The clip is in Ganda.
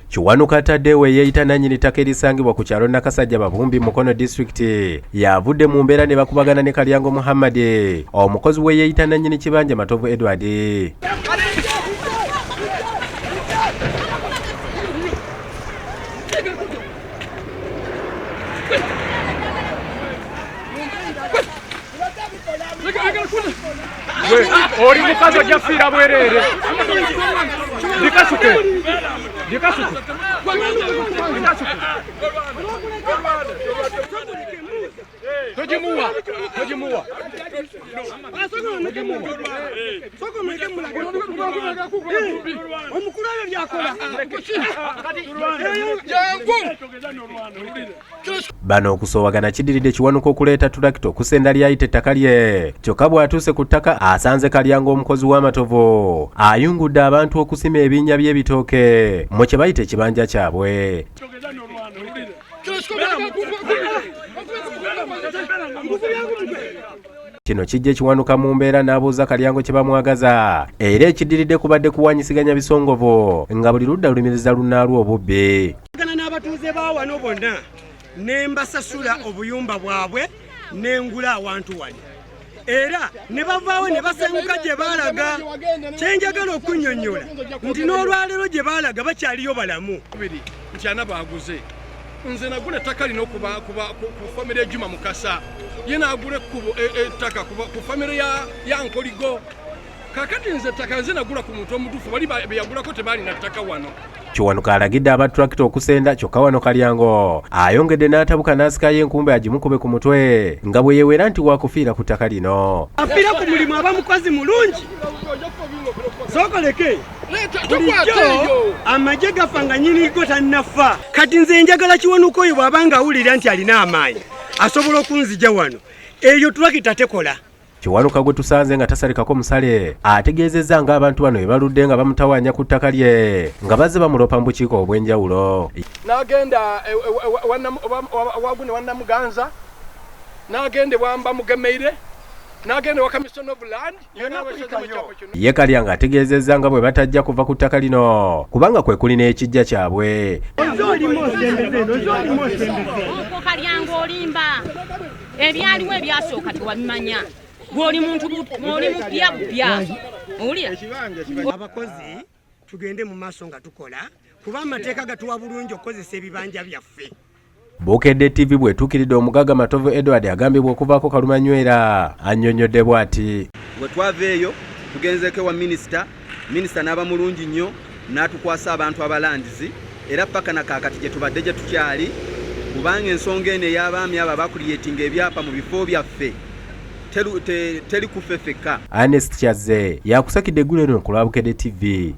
Kiwanuka ataddewo yeeyita nannyini ttaka erisangibwa ku kyalo Nakasajja Babumbi Mukono District yavudde mu mbeera ne bakubagana ne Kalyango Muhammad omukozi we yeeyita nannyini kibanja Matovu Edward. Ori mukazi ojafira bwerere likasuke tojimuwa bano okusoowagana kidiridde Kiwanuka okuleeta tulakita okusenda lyayita ettaka lye kyokka bw'atuuse ku ttaka asanze Kalyango omukozi w'amatovu ayungudde abantu okusima ebinnya by'ebitooke mu kye bayita ekibanja kyabwe. Kino kijja Kiwanuka mu mbeera n'abuuza Kalyango kye bamwagaza era ekidiridde kubadde kuwanyisiganya bisongovu nga buli ludda lumiriza lunnaalwo obubbi. N'abatuuze ba wano bonna ne mbasasula obuyumba bwabwe n'engula awantu wano era ne bavaawo ne basenguka gye baalaga. Kyenjagala okunnyonnyola nti n'olwaleero gye baalaga bakyaliyo balamu. Nti ana baaguze nze nagula ettaka lino ku famire Juma Mukasa ye naagula ettaka ku famire ya Nkoligo kakati nze ettaka nze nagula ku muntu omutuufu bali beyagulako tebaalina ttaka wano. Kiwanuka alagidde abatulakita okusenda kyokka wano Kalyango ayongedde n'atabuka n'asikayo enkumbe agimukube ku mutwe nga bwe yeewera nti waakufiira ku ttaka lino. Afiira ku mulimu aba mukozi mulungi sookoleke bulijjo amagye gafa nga nnyinigo tannafa. Kati nze njagala Kiwanuka oyo bw'abanga awulira nti alina amaanyi asobola okunzija wano eyo tulakita tekola. Kiwanuka gwe tusanze nga tasalikako musale ategeezezza ng'abantu bano bwe baludde nga bamutawaanya ku ttaka lye nga bazze bamulopa mu bukiiko obw'enjawulo. N'agenda wagune wannamuganza n'agenda wamba mugemeire n'agenda wa Commission of Land ye Kalyango ategeezezza nga bwe batajja kuva ku ttaka lino kubanga kwe kuli n'ekijja kyabwe. Kalyango olimba ebyaliwo ebyasooka tewabimanya bw'oli muntu bw'oli mupya owulira. Abakozi tugende mu maaso nga tukola kuba amateeka gatuwa bulungi okukozesa ebibanja byaffe. Bukedde TV bw'etuukiridde omugagga Matovu Edward agambibwa okuvaako kalumanywera annyonnyodde bw'ati. Bwe twaveeyo tugenzeko wa minisita n'aba mulungi nnyo n'atukwasa abantu abalandizi era paka na kaakati gye tubadde gye tukyali kubanga ensonga eno ey'abaami abo abakuliyetinga ebyapa mu bifo byaffe teri kuffe ffekka. Ernest Kyazze yakusakidde eggulu eno ku lwa Bukedde TV.